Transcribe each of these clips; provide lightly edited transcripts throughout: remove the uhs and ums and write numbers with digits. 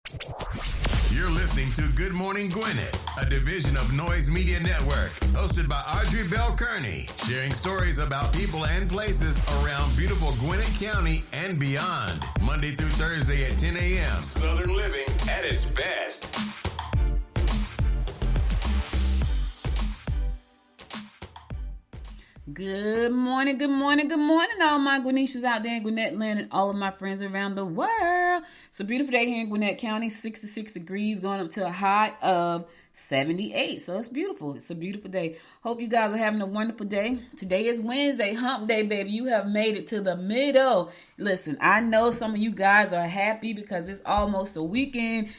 You're listening to Good Morning Gwinnett, a division of Noise Media Network, hosted by Audrey Bell Kearney, sharing stories about people and places around beautiful Gwinnett County and beyond. Monday through Thursday at 10 a.m. Southern living at its best. Good morning, all my Gwinnetians out there in Gwinnett land and all of my friends around the world. It's a beautiful day here in Gwinnett County, 66 degrees, going up to a high of 78. So it's beautiful. It's a beautiful day. Hope you guys are having a wonderful day. Today is Wednesday, hump day, baby. You have made it to the middle. Listen, I know some of you guys are happy because it's almost a weekend.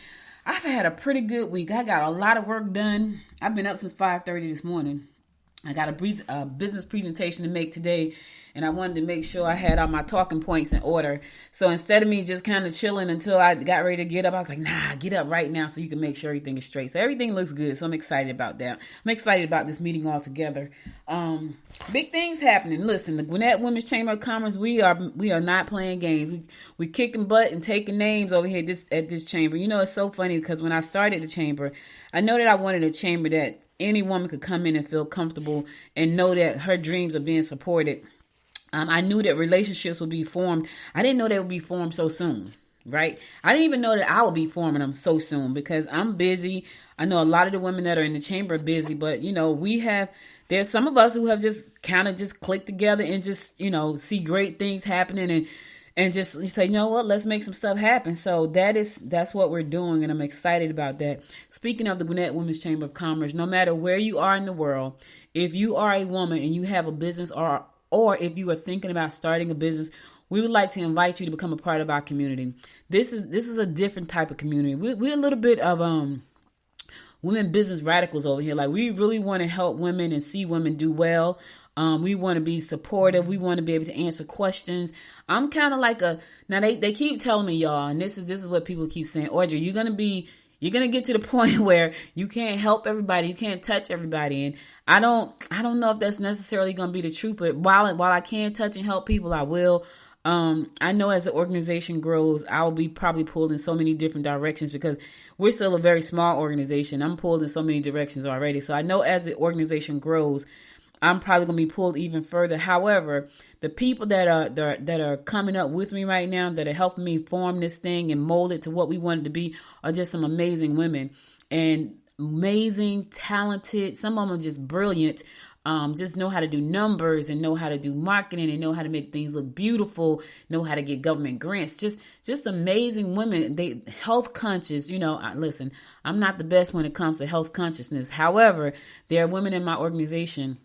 I've had a pretty good week. I got a lot of work done. I've been up since 5:30 this morning. I got a business presentation to make today, and I wanted to make sure I had all my talking points in order. So instead of me just kind of chilling until I got ready to get up, I was like, nah, get up right now so you can make sure everything is straight. So everything looks good, so I'm excited about that. I'm excited about this meeting altogether. Big things happening. Listen, the Gwinnett Women's Chamber of Commerce, we are not playing games. We kicking butt and taking names over here at this chamber. You know, it's so funny because when I started the chamber, I know that I wanted a chamber that any woman could come in and feel comfortable and know that her dreams are being supported. I knew that relationships would be formed. I didn't know they would be formed so soon, right? I didn't even know that I would be forming them so soon because I'm busy. I know a lot of the women that are in the chamber are busy, but, you know, there's some of us who have just kind of just clicked together and just, you know, see great things happening and just say, you know what, let's make some stuff happen. So that's what we're doing, and I'm excited about that. Speaking of the Gwinnett Women's Chamber of Commerce, no matter where you are in the world, if you are a woman and you have a business or if you are thinking about starting a business, we would like to invite you to become a part of our community. This is a different type of community. We're a little bit of women business radicals over here. Like, we really want to help women and see women do well. We want to be supportive. We want to be able to answer questions. I'm kind of like now they keep telling me, y'all, and this is what people keep saying, Audrey, you're going to get to the point where you can't help everybody. You can't touch everybody. And I don't know if that's necessarily going to be the truth, but while I can touch and help people, I will. I know as the organization grows, I will be probably pulled in so many different directions because we're still a very small organization. I'm pulled in so many directions already. So I know as the organization grows, I'm probably going to be pulled even further. However, the people that are coming up with me right now, that are helping me form this thing and mold it to what we want it to be, are just some amazing women and amazing, talented. Some of them are just brilliant. Just know how to do numbers and know how to do marketing and know how to make things look beautiful, know how to get government grants. Just amazing women. They health conscious. You know, listen, I'm not the best when it comes to health consciousness. However, there are women in my organization,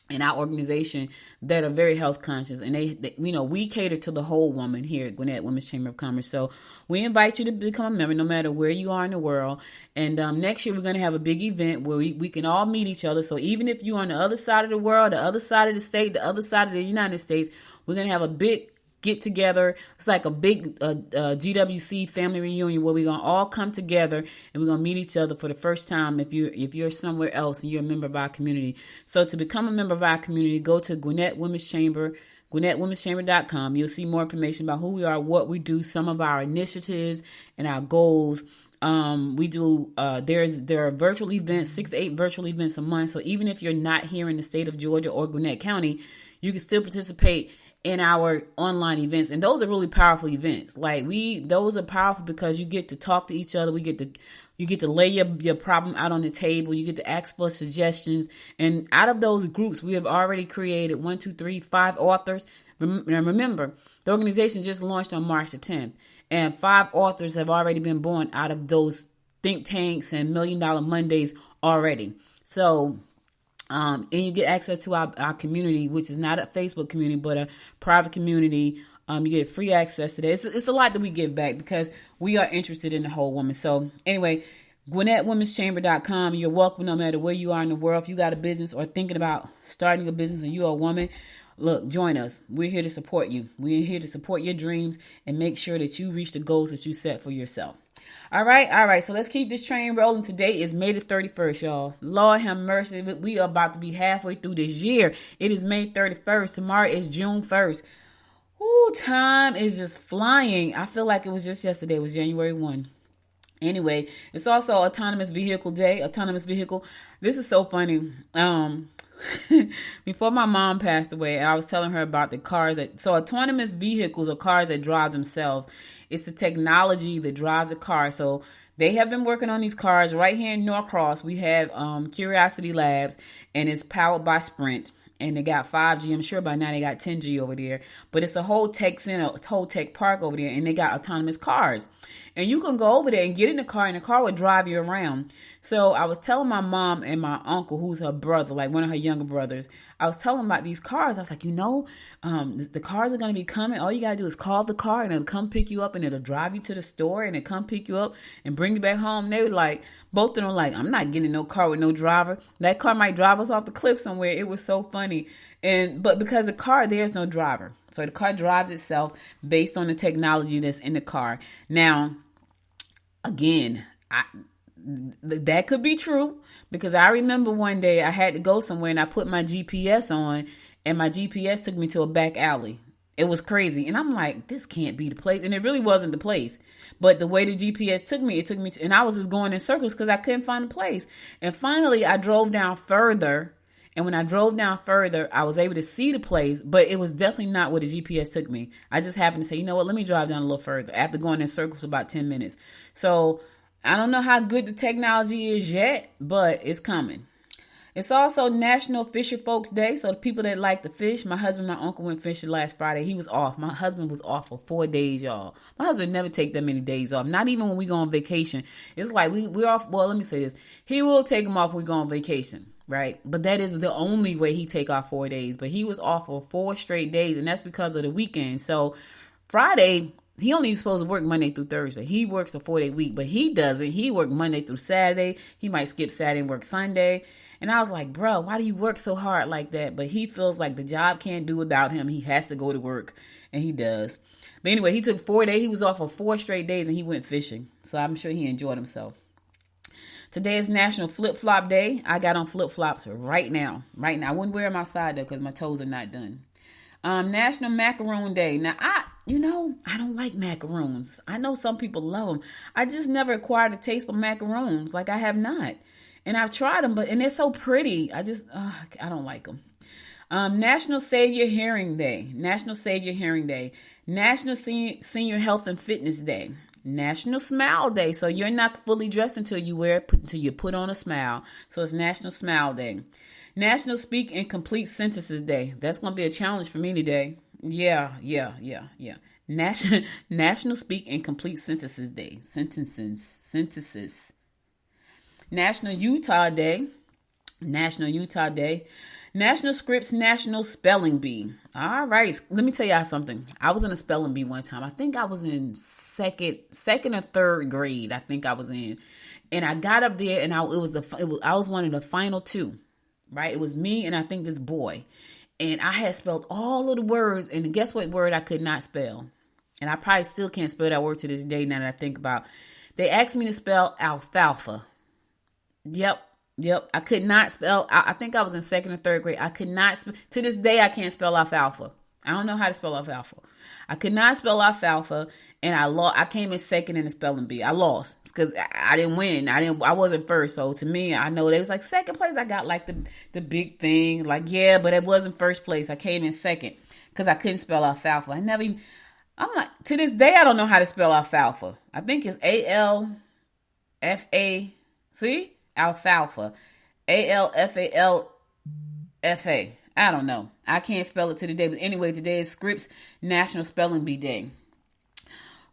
in our organization, that are very health conscious, and they you know, we cater to the whole woman here at Gwinnett Women's Chamber of Commerce. So we invite you to become a member, no matter where you are in the world. And next year we're going to have a big event where we can all meet each other. So even if you're on the other side of the world, the other side of the state, the other side of the United States, we're going to have a big get together. It's like a big GWC family reunion where we're gonna all come together and we're gonna meet each other for the first time. If you're somewhere else and you're a member of our community, so to become a member of our community, go to Gwinnett Women's Chamber, GwinnettWomen'sChamber.com. You'll see more information about who we are, what we do, some of our initiatives and our goals. We do, there are virtual events, 6 to 8 virtual events a month. So even if you're not here in the state of Georgia or Gwinnett County, you can still participate in our online events. And those are really powerful events. Those are powerful because you get to talk to each other. You get to lay your problem out on the table. You get to ask for suggestions. And out of those groups, we have already created 5 authors. Remember, the organization just launched on March the 10th, and 5 authors have already been born out of those think tanks and $1 Million Mondays already. So, and you get access to our community, which is not a Facebook community, but a private community. You get free access to that. It's a lot that we give back because we are interested in the whole woman. So anyway, GwinnettWomen'sChamber.com. You're welcome no matter where you are in the world. If you got a business or thinking about starting a business and you're a woman, look, join us. We're here to support you. We're here to support your dreams and make sure that you reach the goals that you set for yourself. All right. So let's keep this train rolling. Today is May the 31st, y'all. Lord have mercy. We are about to be halfway through this year. It is May 31st. Tomorrow is June 1st. Ooh, time is just flying. I feel like it was just yesterday. It was January 1. Anyway, it's also autonomous vehicle day. Autonomous vehicle. This is so funny. Before my mom passed away, I was telling her about the cars so autonomous vehicles are cars that drive themselves. It's the technology that drives a car. So they have been working on these cars right here in Norcross. We have Curiosity Labs, and it's powered by Sprint. And they got 5G. I'm sure by now they got 10G over there. But it's a whole tech center, a whole tech park over there. And they got autonomous cars. And you can go over there and get in the car, and the car will drive you around. So I was telling my mom and my uncle, who's her brother, like one of her younger brothers, I was telling them about these cars. I was like, the cars are going to be coming. All you got to do is call the car, and it'll come pick you up, and it'll drive you to the store, and it'll come pick you up and bring you back home. They were like, both of them were like, I'm not getting no car with no driver. That car might drive us off the cliff somewhere. It was so funny. But because the car, there's no driver. So the car drives itself based on the technology that's in the car. Now, again, that could be true, because I remember one day I had to go somewhere and I put my GPS on, and my GPS took me to a back alley. It was crazy. And I'm like, this can't be the place. And it really wasn't the place. But the way the GPS took me, and I was just going in circles because I couldn't find the place. And finally, I drove down further. And when I drove down further, I was able to see the place, but it was definitely not where the GPS took me. I just happened to say, you know what, let me drive down a little further after going in circles about 10 minutes. So I don't know how good the technology is yet, but it's coming. It's also National Fisher Folks Day. So the people that like to fish, my husband and my uncle went fishing last Friday. He was off. My husband was off for 4 days, y'all. My husband never take that many days off. Not even when we go on vacation. It's like we're off. Well, let me say this. He will take them off when we go on vacation. Right. But that is the only way he take off 4 days. But he was off for 4 straight days. And that's because of the weekend. So Friday, he only supposed to work Monday through Thursday. He works a 4-day week, but he doesn't. He worked Monday through Saturday. He might skip Saturday and work Sunday. And I was like, bro, why do you work so hard like that? But he feels like the job can't do without him. He has to go to work, and he does. But anyway, he took 4 days. He was off for 4 straight days, and he went fishing. So I'm sure he enjoyed himself. Today is National Flip-Flop Day. I got on flip-flops right now. I wouldn't wear them outside, though, because my toes are not done. National Macaroon Day. Now, I don't like macaroons. I know some people love them. I just never acquired a taste for macaroons. Like, I have not. And I've tried them, and they're so pretty. I don't like them. National Save Your Hearing Day. National Save Your Hearing Day. National Senior Health and Fitness Day. National Smile Day. So you're not fully dressed until you put on a smile. So it's National Smile Day. National Speak in Complete Sentences Day. That's going to be a challenge for me today. Yeah. National Speak in Complete Sentences Day. Sentences. National Utah Day. National Utah Day. National Scripps National Spelling Bee. All right. Let me tell y'all something. I was in a spelling bee one time. I think I was in second or third grade. I think I was in. And I got up there, and I was one of the final two. Right? It was me and I think this boy. And I had spelled all of the words, and guess what word I could not spell? And I probably still can't spell that word to this day now that I think about. They asked me to spell alfalfa. Yep. I could not spell. I think I was in second or third grade. I could not. To this day, I can't spell alfalfa. I don't know how to spell alfalfa. I could not spell alfalfa, and I came in second in the spelling bee. I lost because I didn't win. I wasn't first. So to me, I know they was like second place. I got like the big thing. Like, yeah, but it wasn't first place. I came in second because I couldn't spell alfalfa. I'm like, to this day, I don't know how to spell alfalfa. I think it's ALFA. See? Alfalfa. ALFALFA. I don't know. I can't spell it to the day. But anyway, today is Scripps National Spelling Bee Day.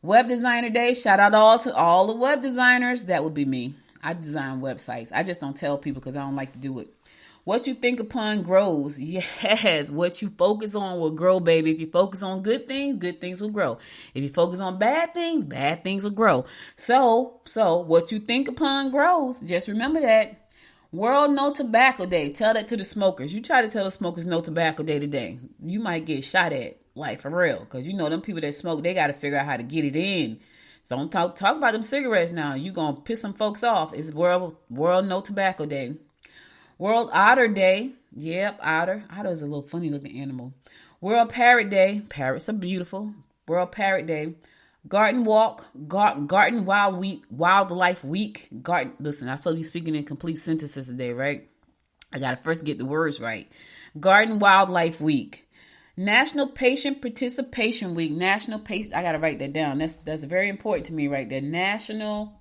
Web Designer Day. Shout out to all the web designers. That would be me. I design websites. I just don't tell people because I don't like to do it. What you think upon grows. Yes, what you focus on will grow, baby. If you focus on good things will grow. If you focus on bad things will grow. So what you think upon grows. Just remember that. World No Tobacco Day. Tell that to the smokers. You try to tell the smokers no tobacco day today, you might get shot at, like for real. Because you know them people that smoke, they got to figure out how to get it in. So don't talk about them cigarettes now. You going to piss some folks off. It's World No Tobacco Day. World Otter Day. Yep, otter. Otter is a little funny looking animal. World Parrot Day. Parrots are beautiful. World Parrot Day. Garden Walk, Garden Wildlife Week. Listen, I'm supposed to be speaking in complete sentences today, right? I got to first get the words right. Garden Wildlife Week. National Patient Participation Week. I got to write that down. That's very important to me right there.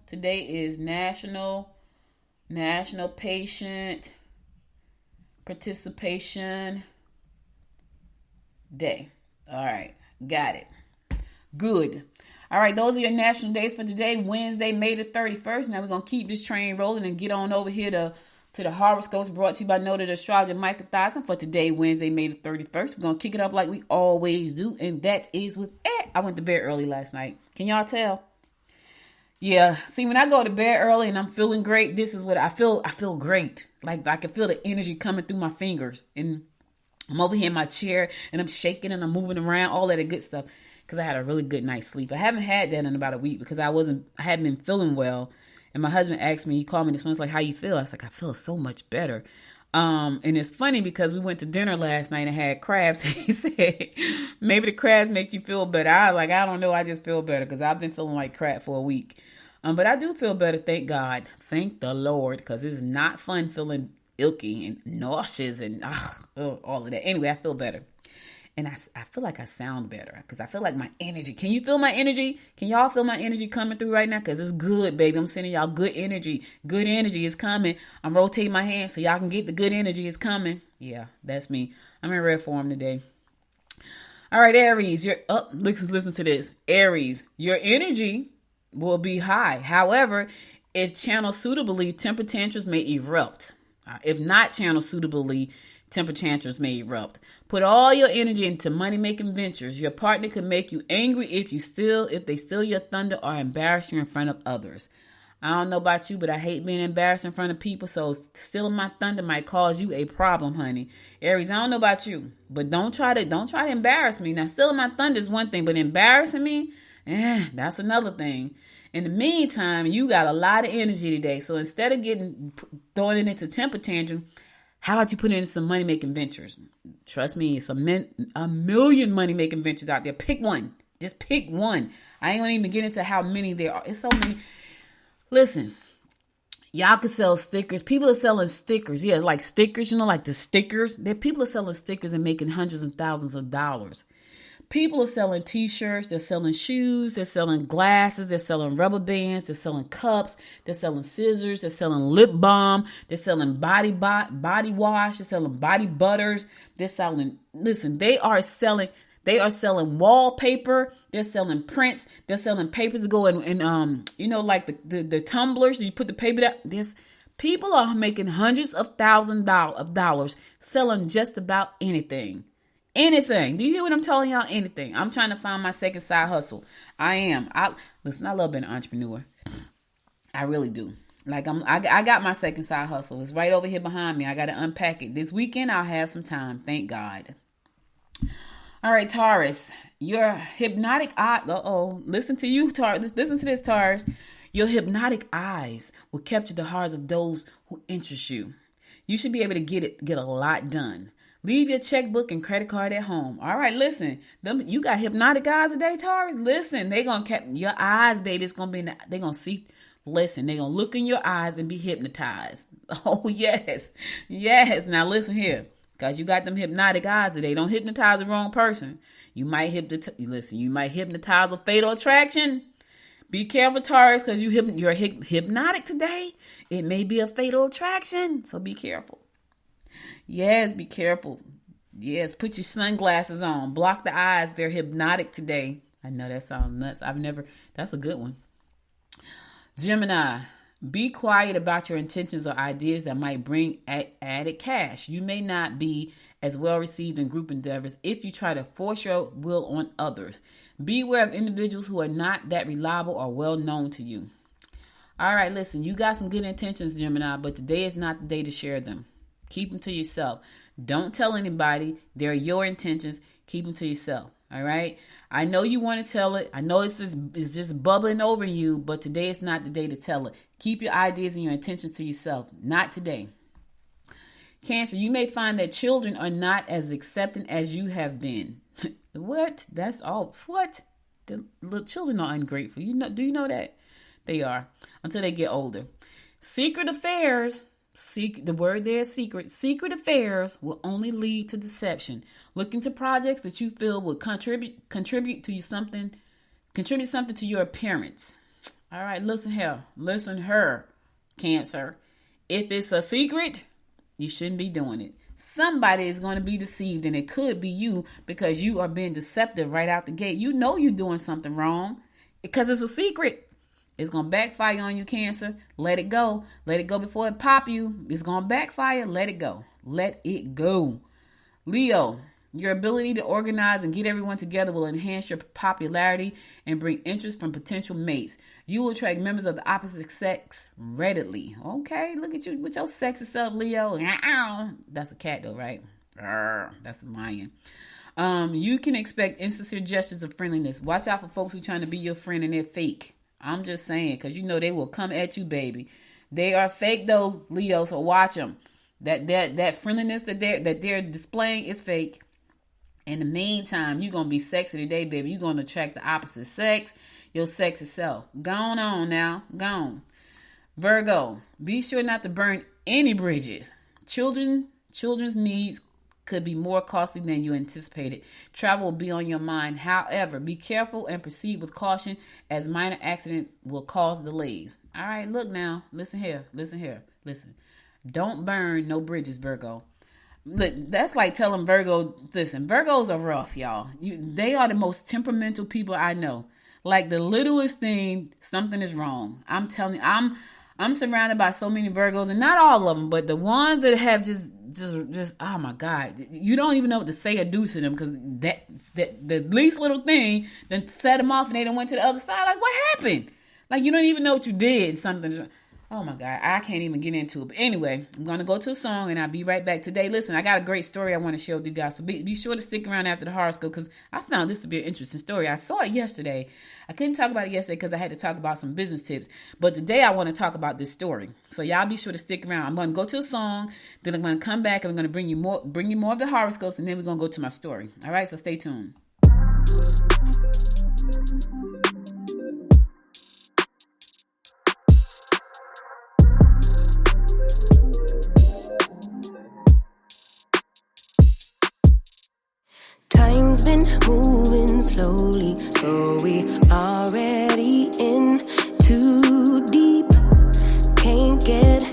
Today is National Patient Participation Day. All right, got it. Good. All right, those are your national days for today, Wednesday, May the 31st. Now we're going to keep this train rolling and get on over here to the horoscopes brought to you by noted astrologer Michael Thompson for today, Wednesday, May the 31st. We're going to kick it up like we always do, and that is with I went to bed early last night. Can y'all tell? Yeah, see, when I go to bed early and I'm feeling great, this is what I feel. I feel great. Like I can feel the energy coming through my fingers, and I'm over here in my chair and I'm shaking and I'm moving around, all that good stuff, because I had a really good night's sleep. I haven't had that in about a week because I hadn't been feeling well. And my husband asked me, he called me this morning, like, how you feel? I was like, I feel so much better. And it's funny because we went to dinner last night and had crabs. He said, maybe the crabs make you feel better. I was like, I don't know. I just feel better because I've been feeling like crap for a week. But I do feel better. Thank God. Thank the Lord, because it's not fun feeling ilky and nauseous and all of that. Anyway, I feel better. And I feel like I sound better because I feel like my energy. Can you feel my energy? Can y'all feel my energy coming through right now? Because it's good, baby. I'm sending y'all good energy. Good energy is coming. I'm rotating my hands so y'all can get the good energy is coming. Yeah, that's me. I'm in rare form today. All right, Aries, you're up. Listen to this. Aries, your energy will be high. However, if channeled suitably, temper tantrums may erupt. If not channeled suitably, temper tantrums may erupt. Put all your energy into money-making ventures. Your partner could make you angry if they steal your thunder or embarrass you in front of others. I don't know about you, but I hate being embarrassed in front of people, so stealing my thunder might cause you a problem, honey. Aries, I don't know about you, but don't try to embarrass me. Now, stealing my thunder is one thing, but embarrassing me, that's another thing. In the meantime, you got a lot of energy today, so instead of throwing it into temper tantrum, how about you put it in some money-making ventures? Trust me, it's a million money-making ventures out there. Pick one. Just pick one. I ain't going to even get into how many there are. It's so many. Listen, y'all can sell stickers. People are selling stickers. Yeah, like stickers, like the stickers. People are selling stickers and making hundreds and thousands of dollars. People are selling t-shirts, they're selling shoes, they're selling glasses, they're selling rubber bands, they're selling cups, they're selling scissors, they're selling lip balm, they're selling body wash, they're selling body butters, they are selling wallpaper, they're selling prints, they're selling papers to go in like the tumblers, you put the paper down. People are making hundreds of thousands of dollars selling just about anything. Anything. Do you hear what I'm telling y'all? Anything. I'm trying to find my second side hustle. I am. I love being an entrepreneur. I really do. Like I got my second side hustle. It's right over here behind me. I got to unpack it. This weekend I'll have some time. Thank God. All right, Taurus. Your hypnotic eye. Listen to you, Taurus. Listen to this, Taurus. Your hypnotic eyes will capture the hearts of those who interest you. You should be able to get a lot done. Leave your checkbook and credit card at home. All right, listen. You got hypnotic eyes today, Taurus? Listen, they going to cap your eyes, baby. It's going to be, they going to see, listen, they going to look in your eyes and be hypnotized. Oh, yes. Yes. Now, listen here. Because you got them hypnotic eyes today. Don't hypnotize the wrong person. You might hypnotize a fatal attraction. Be careful, Taurus, because you're hypnotic today. It may be a fatal attraction. So be careful. Yes, be careful. Yes, put your sunglasses on. Block the eyes. They're hypnotic today. I know that sounds nuts. That's a good one. Gemini, be quiet about your intentions or ideas that might bring added cash. You may not be as well received in group endeavors if you try to force your will on others. Beware of individuals who are not that reliable or well known to you. All right, listen, you got some good intentions, Gemini, but today is not the day to share them. Keep them to yourself. Don't tell anybody. They're your intentions. Keep them to yourself. All right. I know you want to tell it. I know it's just bubbling over you, but today is not the day to tell it. Keep your ideas and your intentions to yourself. Not today. Cancer, you may find that children are not as accepting as you have been. What? That's all. What? The little children are ungrateful. Do you know that? They are, until they get older. Secret affairs, the word there is secret. Secret affairs will only lead to deception. Look into projects that you feel will contribute to you something to your appearance. All right, listen here, Cancer. If it's a secret, you shouldn't be doing it. Somebody is going to be deceived, and it could be you, because you are being deceptive right out the gate. You know you're doing something wrong because it's a secret. It's going to backfire on you, Cancer. Let it go. Let it go before it pop you. It's going to backfire. Let it go. Let it go. Leo, your ability to organize and get everyone together will enhance your popularity and bring interest from potential mates. You will attract members of the opposite sex readily. Okay, look at you with your sexy self, Leo. That's a cat though, right? That's a lion. You can expect insincere gestures of friendliness. Watch out for folks who are trying to be your friend and they're fake. I'm just saying, because you know they will come at you, baby. They are fake though, Leo, so watch them. That friendliness that they're displaying is fake. In the meantime, you're going to be sexy today, baby. You're going to attract the opposite sex, your sexy self. Gone on now. Gone. Virgo, be sure not to burn any bridges. Children's needs could be more costly than you anticipated. Travel will be on your mind. However, be careful and proceed with caution, as minor accidents will cause delays. All right, look now. Listen here. Don't burn no bridges, Virgo. Look, that's like telling Virgo, listen, Virgos are rough, y'all. They are the most temperamental people I know. Like the littlest thing, something is wrong. I'm telling you, I'm surrounded by so many Virgos, and not all of them, but the ones that have just oh my God, you don't even know what to say or do to them, because that the least little thing then set them off and they done went to the other side. Like, what happened? Like, you don't even know what you did. Something's wrong. Oh my God, I can't even get into it. But anyway, I'm going to go to a song and I'll be right back. Today, listen, I got a great story I want to share with you guys. So be sure to stick around after the horoscope, because I found this to be an interesting story. I saw it yesterday. I couldn't talk about it yesterday because I had to talk about some business tips. But today I want to talk about this story. So y'all be sure to stick around. I'm going to go to a song, then I'm going to come back and I'm going to bring you more of the horoscopes, and then we're going to go to my story. All right, so stay tuned. Time's been moving slowly, so we already in too deep. Can't get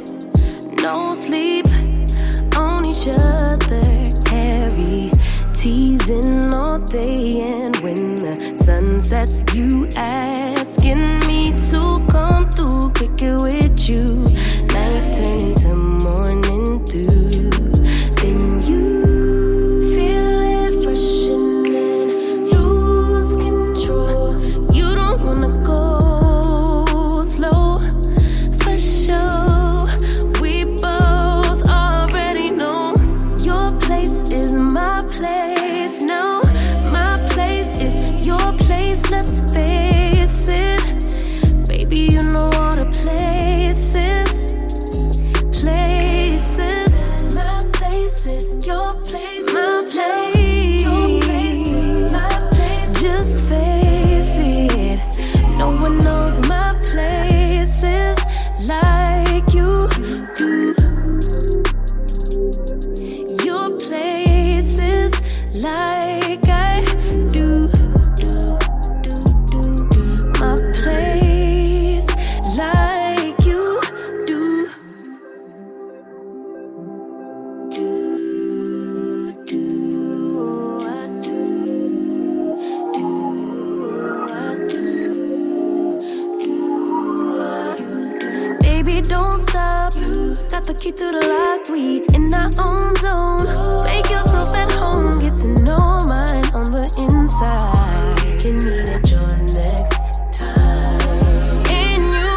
no sleep on each other, heavy teasing all day. And when the sun sets, you asking me to come through, kick it with you. Night turning to morning through, then you the key to the lock, we in our own zone. Make yourself at home, get to know mine on the inside. Can meet at yours next time. And you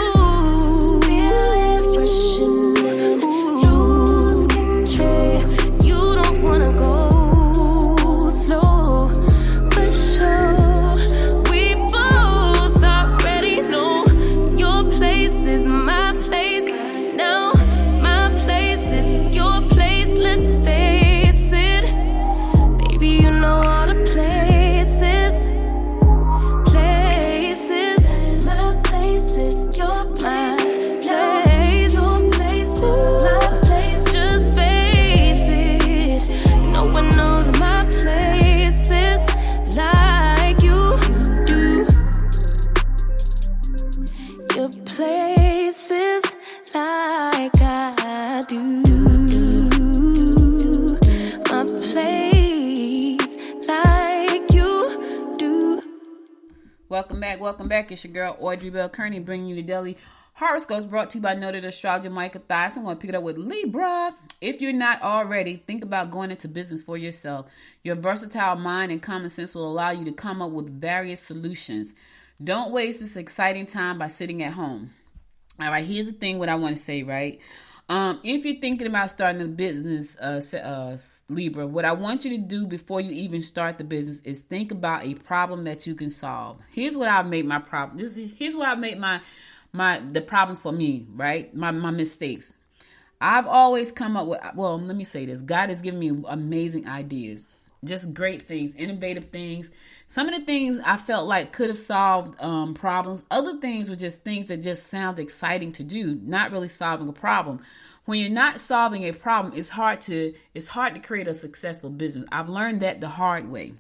feel it freshening, lose control. You don't wanna go slow, for sure. We both already know your place is my place now. Places your places like I do. My place like you do. Welcome back. It's your girl, Audrey Bell Kearney, bringing you the daily horoscopes brought to you by noted astrologer Micah Thies. I'm going to pick it up with Libra. If you're not already, think about going into business for yourself. Your versatile mind and common sense will allow you to come up with various solutions. Don't waste this exciting time by sitting at home. All right, here's the thing what I want to say, right? If you're thinking about starting a business, Libra, what I want you to do before you even start the business is think about a problem that you can solve. Here's what I've made my problem. Here's what I've made the problems for me, right? My mistakes. I've always come up with, well, let me say this. God has given me amazing ideas. Just great things, innovative things. Some of the things I felt like could have solved problems. Other things were just things that just sound exciting to do, not really solving a problem. When you're not solving a problem, it's hard to create a successful business. I've learned that the hard way.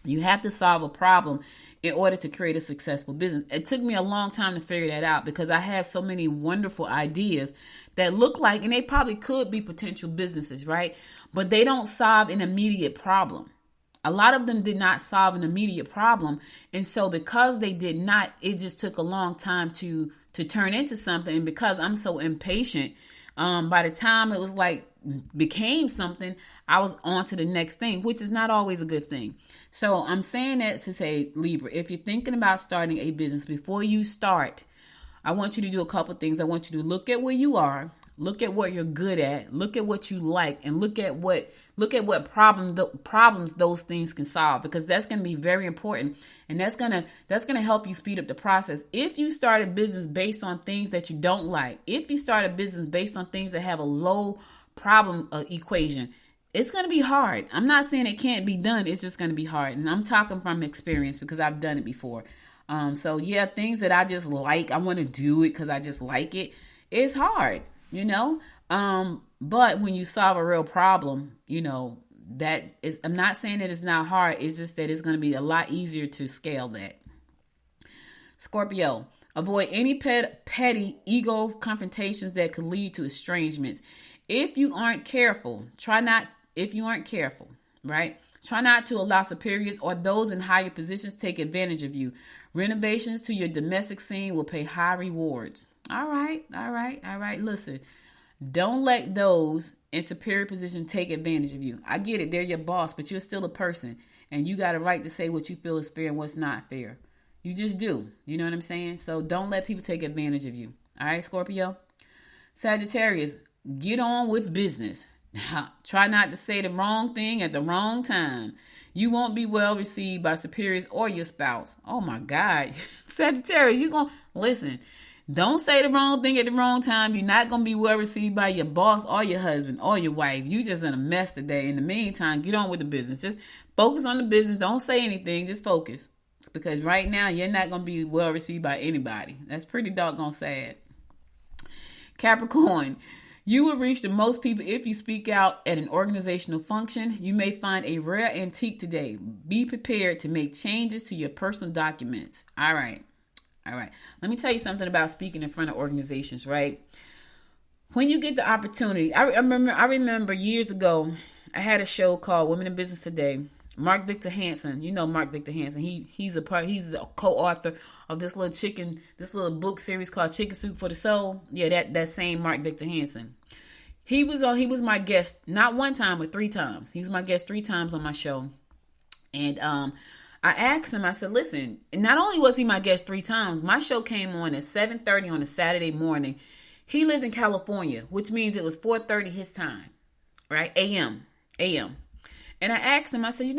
You have to solve a problem in order to create a successful business. It took me a long time to figure that out because I have so many wonderful ideas that look like, and they probably could be potential businesses, right? But they don't solve an immediate problem. A lot of them did not solve an immediate problem. And so because they did not, it just took a long time to turn into something. And because I'm so impatient, by the time it was like became something, I was on to the next thing, which is not always a good thing. So I'm saying that to say, Libra, if you're thinking about starting a business, before you start, I want you to do a couple things. I want you to look at where you are, look at what you're good at, look at what you like, and look at what problems those things can solve, because that's going to be very important, and that's going to help you speed up the process. If you start a business based on things that you don't like, if you start a business based on things that have a low problem equation, it's going to be hard. I'm not saying it can't be done. It's just going to be hard, and I'm talking from experience because I've done it before. So yeah, things that I just like, I want to do it because I just like it. It's hard, you know? But when you solve a real problem, you know, that is, I'm not saying that it's not hard. It's just that it's going to be a lot easier to scale that. Scorpio, avoid any petty ego confrontations that could lead to estrangements. If you aren't careful, try not to allow superiors or those in higher positions take advantage of you. Renovations to your domestic scene will pay high rewards. All right. Listen, don't let those in superior position take advantage of you. I get it. They're your boss, but you're still a person, and you got a right to say what you feel is fair and what's not fair. You just do. You know what I'm saying? So don't let people take advantage of you. All right, Scorpio? Sagittarius, get on with business. Try not to say the wrong thing at the wrong time. You won't be well received by superiors or your spouse. Oh my God. Sagittarius, you're going to listen. Don't say the wrong thing at the wrong time. You're not going to be well received by your boss or your husband or your wife. You just in a mess today. In the meantime, get on with the business. Just focus on the business. Don't say anything. Just focus. Because right now, you're not going to be well received by anybody. That's pretty doggone sad. Capricorn, you will reach the most people if you speak out at an organizational function. You may find a rare antique today. Be prepared to make changes to your personal documents. All right. Let me tell you something about speaking in front of organizations, right? When you get the opportunity, I remember years ago, I had a show called Women in Business Today. Mark Victor Hansen, you know Mark Victor Hansen. He's the co-author of this little book series called Chicken Soup for the Soul. Yeah, that same Mark Victor Hansen. He was my guest not one time but 3 times. He was my guest 3 times on my show. And I asked him, I said, listen, not only was he my guest 3 times, my show came on at 7:30 on a Saturday morning. He lived in California, which means it was 4:30 his time, right? AM. And I asked him, I said,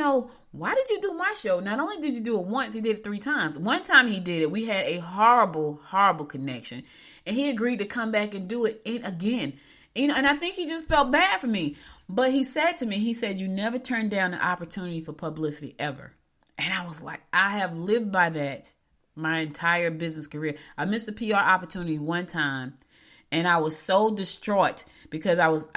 why did you do my show? Not only did you do it once, he did it 3 times. One time he did it, we had a horrible, horrible connection. And he agreed to come back and do it again. And I think he just felt bad for me. But he said to me, you never turn down an opportunity for publicity ever. And I was like, I have lived by that my entire business career. I missed a PR opportunity one time. And I was so distraught because I was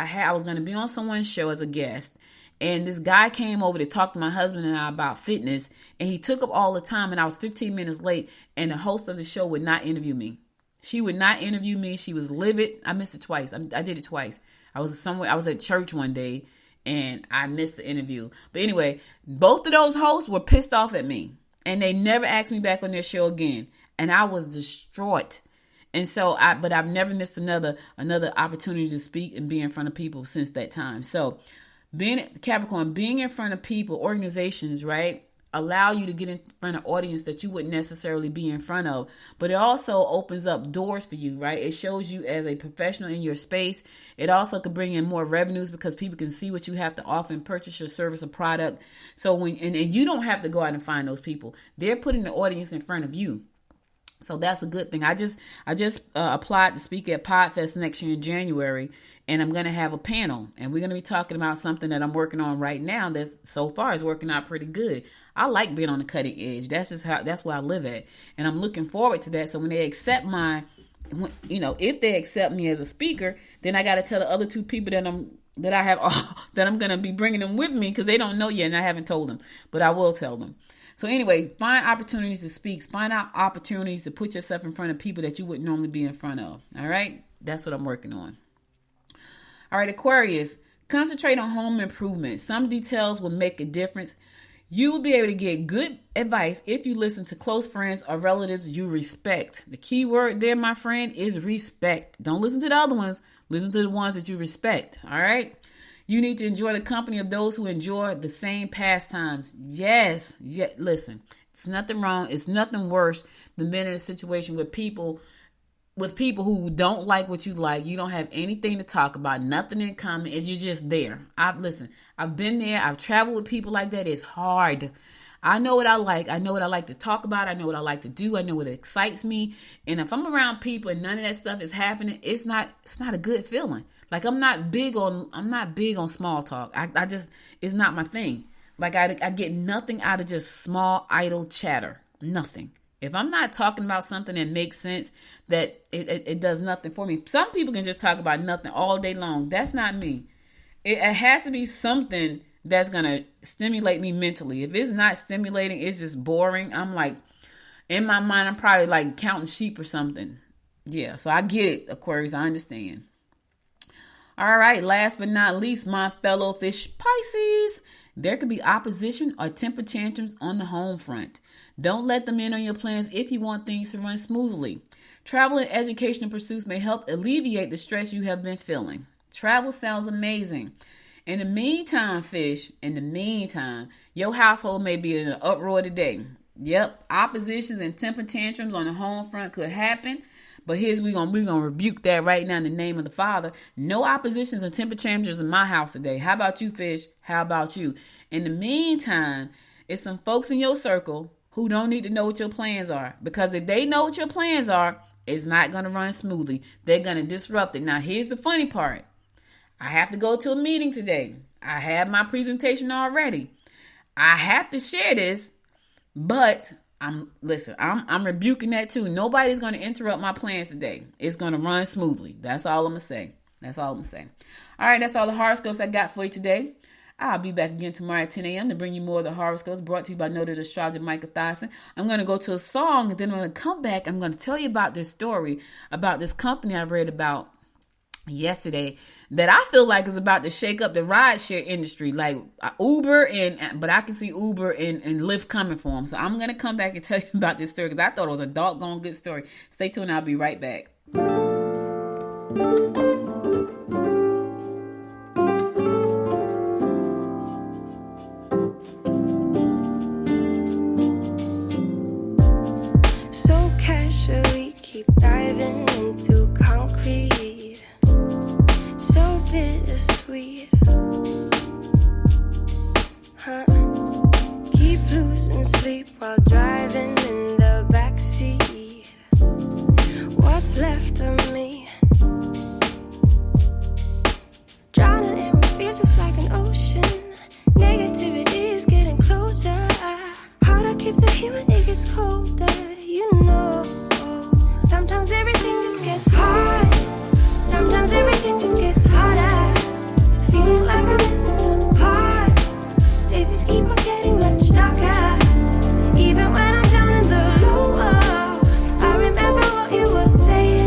going to be on someone's show as a guest. And this guy came over to talk to my husband and I about fitness. And he took up all the time. And I was 15 minutes late. And the host of the show would not interview me. She would not interview me. She was livid. I missed it twice. I did it twice. I was at church one day and I missed the interview. But anyway, both of those hosts were pissed off at me and they never asked me back on their show again. And I was distraught. And so but I've never missed another opportunity to speak and be in front of people since that time. So being in front of people, organizations, right, allow you to get in front of audience that you wouldn't necessarily be in front of. But it also opens up doors for you, right? It shows you as a professional in your space. It also could bring in more revenues because people can see what you have to offer and purchase your service or product. So and you don't have to go out and find those people. They're putting the audience in front of you. So that's a good thing. I just applied to speak at Podfest next year in January, and I'm going to have a panel, and we're going to be talking about something that I'm working on right now that's so far is working out pretty good. I like being on the cutting edge. That's where I live at, and I'm looking forward to that. So when they accept if they accept me as a speaker, then I got to tell the other two people that I'm going to be bringing them with me because they don't know yet, and I haven't told them, but I will tell them. So anyway, find opportunities to speak. Find out opportunities to put yourself in front of people that you wouldn't normally be in front of. All right? That's what I'm working on. All right, Aquarius, concentrate on home improvement. Some details will make a difference. You will be able to get good advice if you listen to close friends or relatives you respect. The key word there, my friend, is respect. Don't listen to the other ones. Listen to the ones that you respect. All right? You need to enjoy the company of those who enjoy the same pastimes. Yes. Listen, it's nothing wrong. It's nothing worse than being in a situation with people who don't like what you like. You don't have anything to talk about, nothing in common, and you're just there. I've been there. I've traveled with people like that. It's hard. I know what I like. I know what I like to talk about. I know what I like to do. I know what excites me. And if I'm around people and none of that stuff is happening, it's not a good feeling. Like I'm not big on small talk. I just, it's not my thing. Like I get nothing out of just small idle chatter. Nothing. If I'm not talking about something that makes sense, that it does nothing for me. Some people can just talk about nothing all day long. That's not me. It has to be something that's going to stimulate me mentally. If it's not stimulating, it's just boring. I'm like, in my mind, I'm probably like counting sheep or something. Yeah, so I get it, Aquarius. I understand. All right, last but not least, my fellow fish Pisces. There could be opposition or temper tantrums on the home front. Don't let them in on your plans if you want things to run smoothly. Travel and educational pursuits may help alleviate the stress you have been feeling. Travel sounds amazing. In the meantime, fish, your household may be in an uproar today. Yep, oppositions and temper tantrums on the home front could happen. But we're gonna rebuke that right now in the name of the Father. No oppositions and temper tantrums in my house today. How about you, fish? How about you? In the meantime, it's some folks in your circle who don't need to know what your plans are. Because if they know what your plans are, it's not gonna run smoothly. They're gonna disrupt it. Now, here's the funny part. I have to go to a meeting today. I have my presentation already. I have to share this, but I'm rebuking that too. Nobody's going to interrupt my plans today. It's going to run smoothly. That's all I'm going to say. All right, that's all the horoscopes I got for you today. I'll be back again tomorrow at 10 a.m. to bring you more of the horoscopes brought to you by noted astrologer Micah Thyssen. I'm going to go to a song, and then I'm going to come back. I'm going to tell you about this story about this company I read about yesterday that I feel like is about to shake up the rideshare industry, like Uber but I can see Uber and Lyft coming for them. So I'm going to come back and tell you about this story because I thought it was a doggone good story. Stay tuned. I'll be right back. So casually keep diving into concrete. So bittersweet, huh? Keep losing sleep while driving in the backseat. What's left of me? Drowning in what feels just like an ocean. Negativity is getting closer. Hard to keep the heat when it gets colder. You know, sometimes everything just gets hard. Sometimes everything just gets harder. Feeling like I'm missing some parts. Days just keep on getting much darker. Even when I'm down in the lower, I remember what you were saying.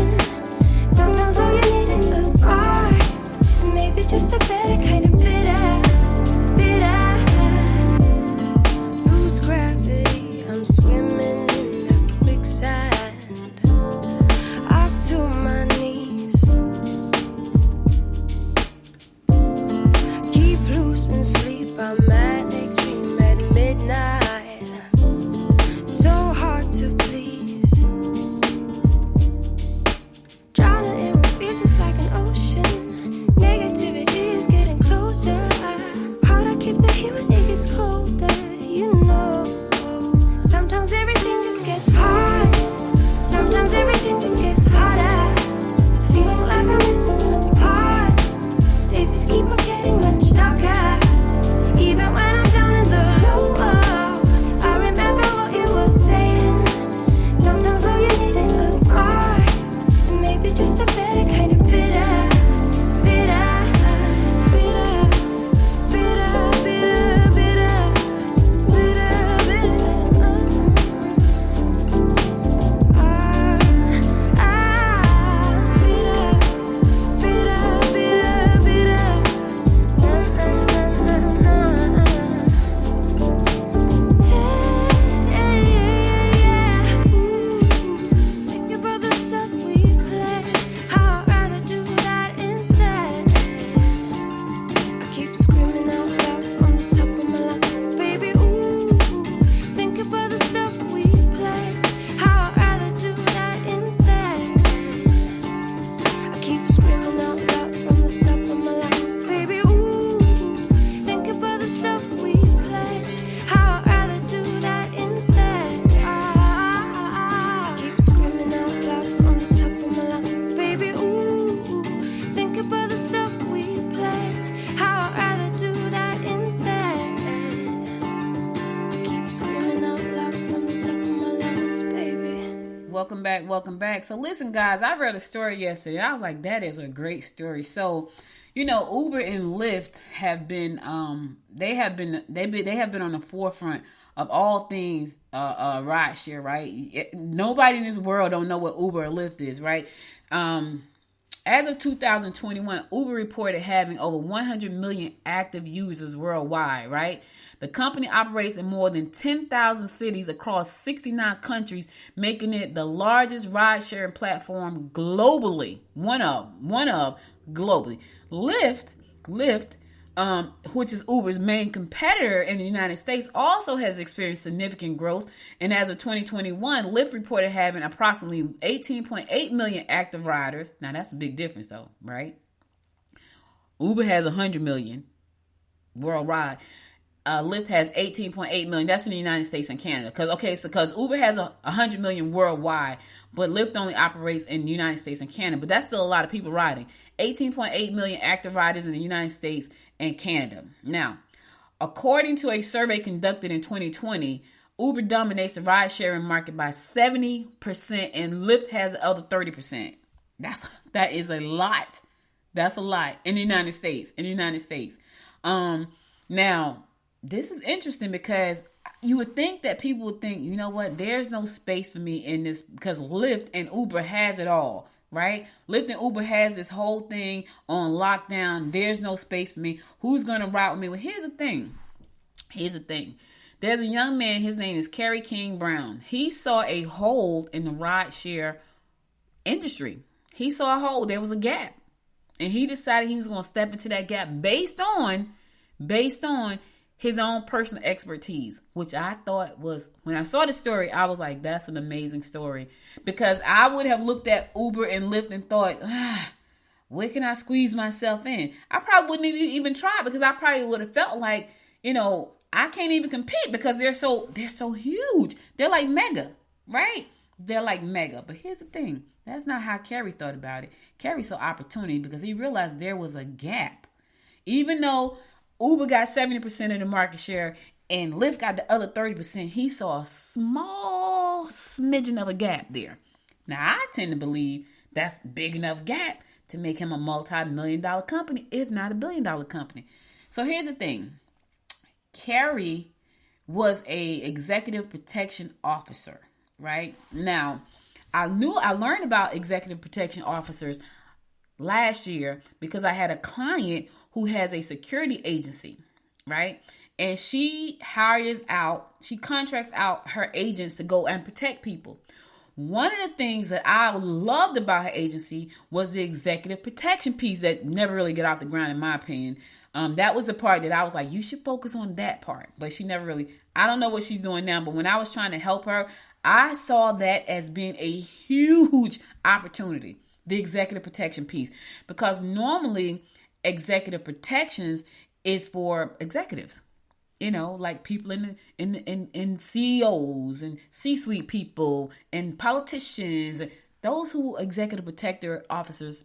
Welcome back. So listen, guys, I read a story yesterday. I was like, that is a great story. So, Uber and Lyft have been they have been on the forefront of all things rideshare, right? Nobody in this world don't know what Uber or Lyft is, right? As of 2021, Uber reported having over 100 million active users worldwide, right? The company operates in more than 10,000 cities across 69 countries, making it the largest ride-sharing platform globally. One of globally. Lyft, which is Uber's main competitor in the United States, also has experienced significant growth. And as of 2021, Lyft reported having approximately 18.8 million active riders. Now, that's a big difference, though, right? Uber has 100 million worldwide. Lyft has 18.8 million. That's in the United States and Canada. Because Uber has 100 million worldwide, but Lyft only operates in the United States and Canada. But that's still a lot of people riding. 18.8 million active riders in the United States and Canada. Now, according to a survey conducted in 2020, Uber dominates the ride-sharing market by 70%, and Lyft has the other 30%. That is a lot. That's a lot in the United States. Now, this is interesting because you would think that people would think, you know what, there's no space for me in this because Lyft and Uber has it all, right? Lyft and Uber has this whole thing on lockdown. There's no space for me. Who's going to ride with me? Well, here's the thing. There's a young man, his name is Kerry King Brown. He saw a hole in the rideshare industry. He saw a hole. There was a gap. And he decided he was going to step into that gap based on his own personal expertise, which I thought was, when I saw the story, I was like, that's an amazing story. Because I would have looked at Uber and Lyft and thought, where can I squeeze myself in? I probably wouldn't even try because I probably would have felt like, I can't even compete because they're so huge. They're like mega, right? They're like mega. But here's the thing. That's not how Kerry thought about it. Kerry saw opportunity because he realized there was a gap. Even though Uber got 70% of the market share and Lyft got the other 30%, he saw a small smidgen of a gap there. Now, I tend to believe that's a big enough gap to make him a multi-million-dollar company, if not a billion-dollar company. So here's the thing. Kerry was a executive protection officer, right? Now, I learned about executive protection officers last year because I had a client who has a security agency, right? And she contracts out her agents to go and protect people. One of the things that I loved about her agency was the executive protection piece that never really got off the ground, in my opinion. That was the part that I was like, you should focus on that part. But she never really, I don't know what she's doing now, but when I was trying to help her, I saw that as being a huge opportunity, the executive protection piece. Because normally executive protections is for executives. Like people in CEOs and C-suite people and politicians, those who executive protection officers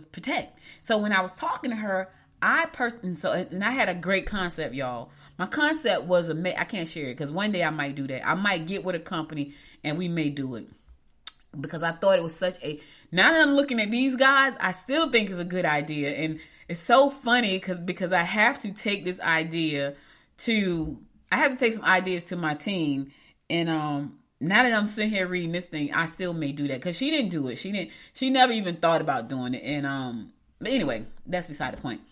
protect. So when I was talking to her, I had a great concept, y'all. My concept was I can't share it because one day I might do that. I might get with a company and we may do it. Because I thought it was now that I'm looking at these guys, I still think it's a good idea. And it's so funny because I have to take this idea I have to take some ideas to my team. And now that I'm sitting here reading this thing, I still may do that because she didn't do it. She never even thought about doing it. And but anyway, that's beside the point.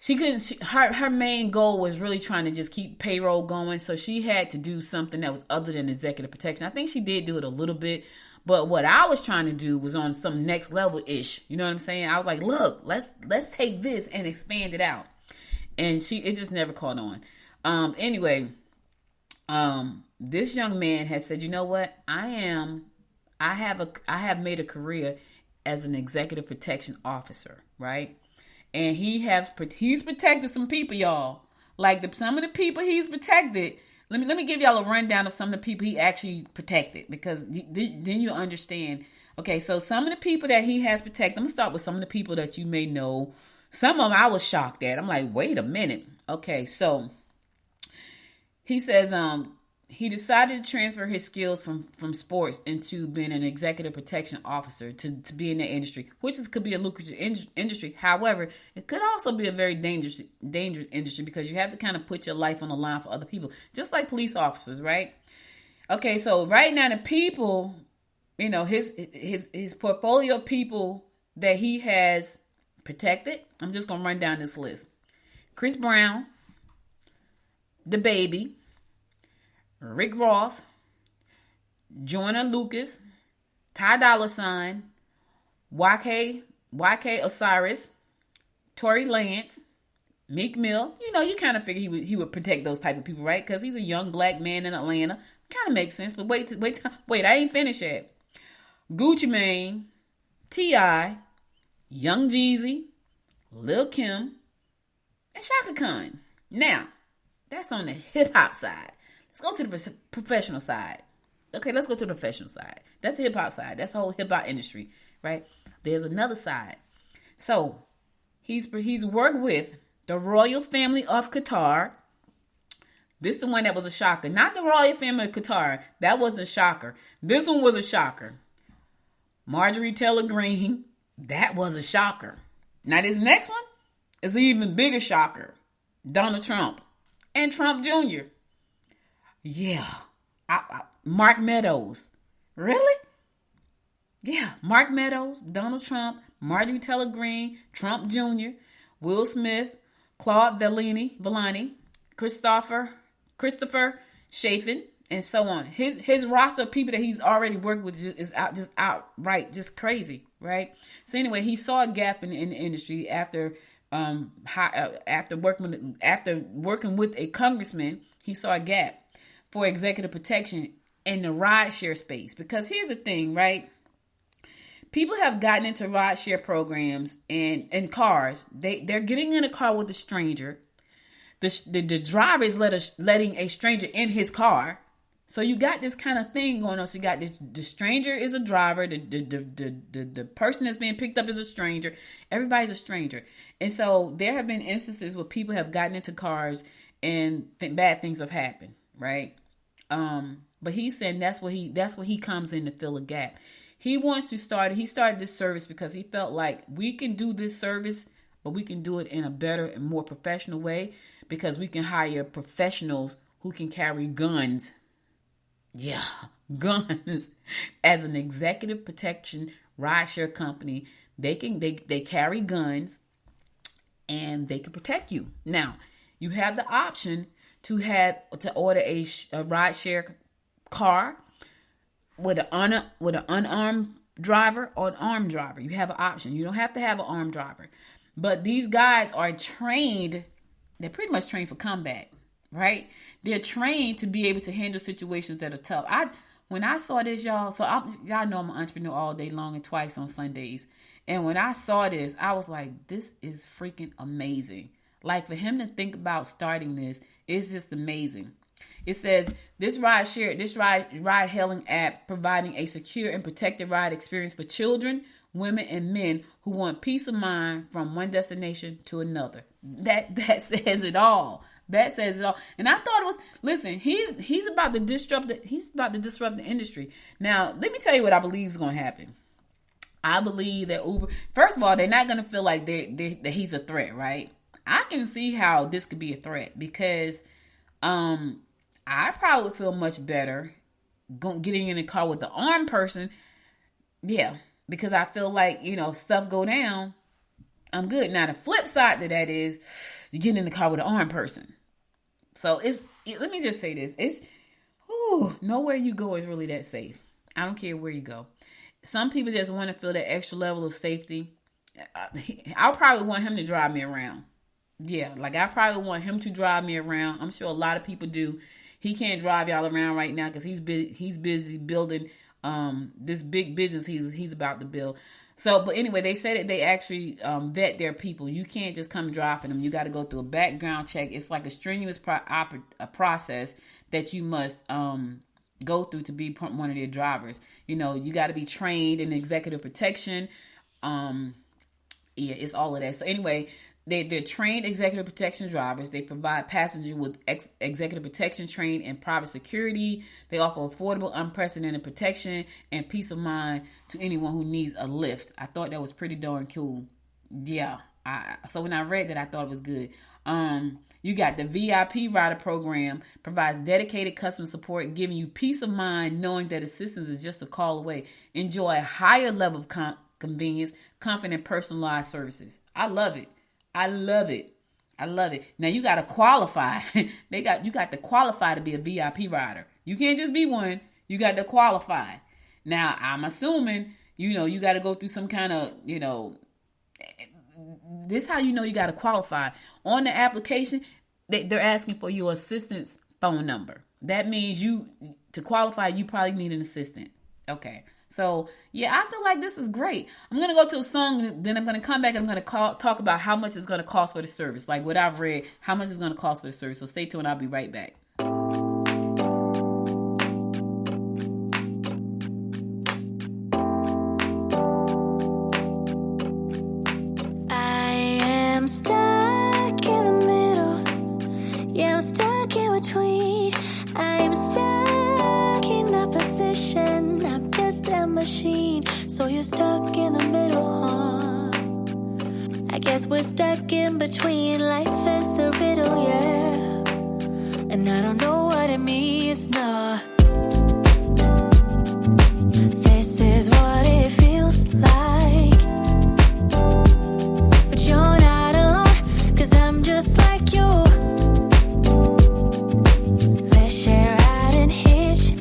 Her main goal was really trying to just keep payroll going. So she had to do something that was other than executive protection. I think she did do it a little bit. But what I was trying to do was on some next level-ish. You know what I'm saying? I was like, look, let's take this and expand it out. And it just never caught on. Anyway, this young man has said, you know what? I have made a career as an executive protection officer, right? And he's protected some people, y'all. Like some of the people he's protected. Let me give y'all a rundown of some of the people he actually protected, because then you'll understand. Okay, so some of the people that he has protected, I'm going to start with some of the people that you may know. Some of them I was shocked at. I'm like, wait a minute. Okay, so he says he decided to transfer his skills from sports into being an executive protection officer to be in that industry, which could be a lucrative industry. However, it could also be a very dangerous industry because you have to kind of put your life on the line for other people, just like police officers, right? Okay, so right now the people, his portfolio of people that he has protected, I'm just going to run down this list. Chris Brown, the Baby, Rick Ross, Joyner Lucas, Ty Dolla $ign, YK Osiris, Tory Lanez, Meek Mill. You kind of figure he would protect those type of people, right? Because he's a young black man in Atlanta. Kind of makes sense. But wait, I ain't finished yet. Gucci Mane, T.I., Young Jeezy, Lil Kim, and Shaka Khan. Now, that's on the hip-hop side. Let's go to the professional side. Okay, let's go to the professional side. That's the hip-hop side. That's the whole hip-hop industry, right? There's another side. So, he's worked with the royal family of Qatar. This is the one that was a shocker. Not the royal family of Qatar. That wasn't a shocker. This one was a shocker. Marjorie Taylor Greene. That was a shocker. Now, this next one is an even bigger shocker. Donald Trump and Trump Jr. Yeah. Mark Meadows. Really? Yeah. Mark Meadows, Donald Trump, Marjorie Taylor Greene, Trump Jr., Will Smith, Claude Villani, Christopher Chafin, and so on. His roster of people that he's already worked with is outright just crazy, right? So anyway, he saw a gap in the industry after working with a congressman. He saw a gap for executive protection in the rideshare space. Because here's the thing, right? People have gotten into rideshare programs and cars. They're getting in a car with a stranger. The driver is letting a stranger in his car. So you got this kind of thing going on. So you got this: the stranger is a driver, the person that's being picked up is a stranger. Everybody's a stranger, and so there have been instances where people have gotten into cars and bad things have happened, right? But he's saying that's where he comes in to fill a gap. He started this service because he felt like we can do this service, but we can do it in a better and more professional way because we can hire professionals who can carry guns. Yeah, guns. As an executive protection rideshare company, they carry guns and they can protect you. Now, you have the option to order a rideshare car with an unarmed driver or an armed driver. You have an option. You don't have to have an armed driver. But these guys are trained. They're pretty much trained for combat, right? They're trained to be able to handle situations that are tough. When I saw this, y'all, y'all know I'm an entrepreneur all day long and twice on Sundays. And when I saw this, I was like, this is freaking amazing. Like, for him to think about starting this is just amazing. It says, this ride-hailing app providing a secure and protected ride experience for children, women, and men who want peace of mind from one destination to another. That says it all. That says it all. And I thought it was, listen, he's about to disrupt the industry. Now, let me tell you what I believe is going to happen. I believe that Uber, first of all, they're not going to feel like that he's a threat, right? I can see how this could be a threat because I probably would feel much better getting in a car with an armed person. Yeah, because I feel like, stuff go down, I'm good. Now, the flip side to that is you get in the car with an armed person. So let me just say this. Nowhere you go is really that safe. I don't care where you go. Some people just want to feel that extra level of safety. I'll probably want him to drive me around. Yeah, like I probably want him to drive me around. I'm sure a lot of people do. He can't drive y'all around right now because he's busy building this big business he's about to build. So, but anyway, they say that they actually vet their people. You can't just come and drive for them. You got to go through a background check. It's like a strenuous process that you must go through to be one of their drivers. You got to be trained in executive protection. Yeah, it's all of that. So anyway, They're trained executive protection drivers. They provide passengers with executive protection training and private security. They offer affordable, unprecedented protection and peace of mind to anyone who needs a lift. I thought that was pretty darn cool. Yeah. So when I read that, I thought it was good. You got the VIP Rider program, provides dedicated customer support, giving you peace of mind knowing that assistance is just a call away. Enjoy a higher level of convenience, comfort, and personalized services. I love it. I love it. I love it. Now you got to qualify. You got to qualify to be a VIP rider. You can't just be one. You got to qualify. Now I'm assuming, you got to go through some kind of, this how you know you got to qualify. On the application, they're asking for your assistant's phone number. That means to qualify, you probably need an assistant. Okay. So, yeah, I feel like this is great. I'm going to go to a song, then I'm going to come back and I'm going to talk about how much it's going to cost for the service. Like what I've read, how much it's going to cost for the service. So stay tuned. I'll be right back. Machine, so you're stuck in the middle, huh? I guess we're stuck in between. Life is a riddle, yeah, and I don't know what it means, nah. This is what it feels like, but you're not alone, 'cause I'm just like you. Let's share out and hitchhike.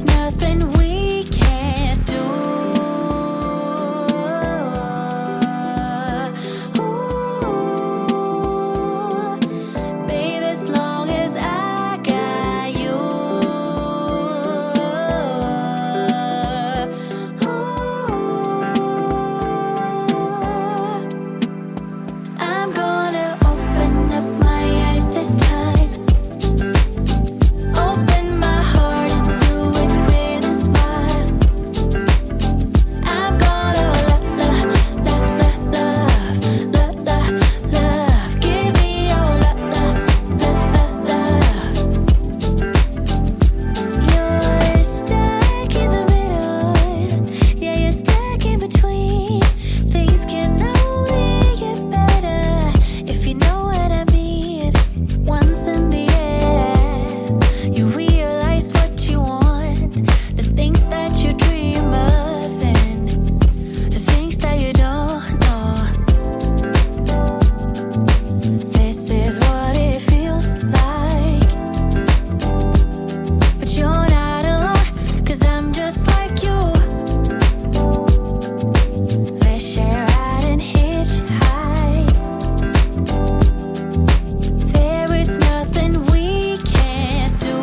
Nothing we can't do. Ooh, baby, as long as I got you. Ooh, I'm gonna open up my eyes this time. Open my heart and do it with a smile. I'm gonna love, give me your love. You're stuck in the middle, yeah, you're stuck in between. Things can only get better if you know what I mean. Once in the air, you realize what you want, the things that you dream of, and the things that you don't know. This is what it feels like, but you're not alone, 'cause I'm just like you. Let's share out and hitchhike. There is nothing we can't do.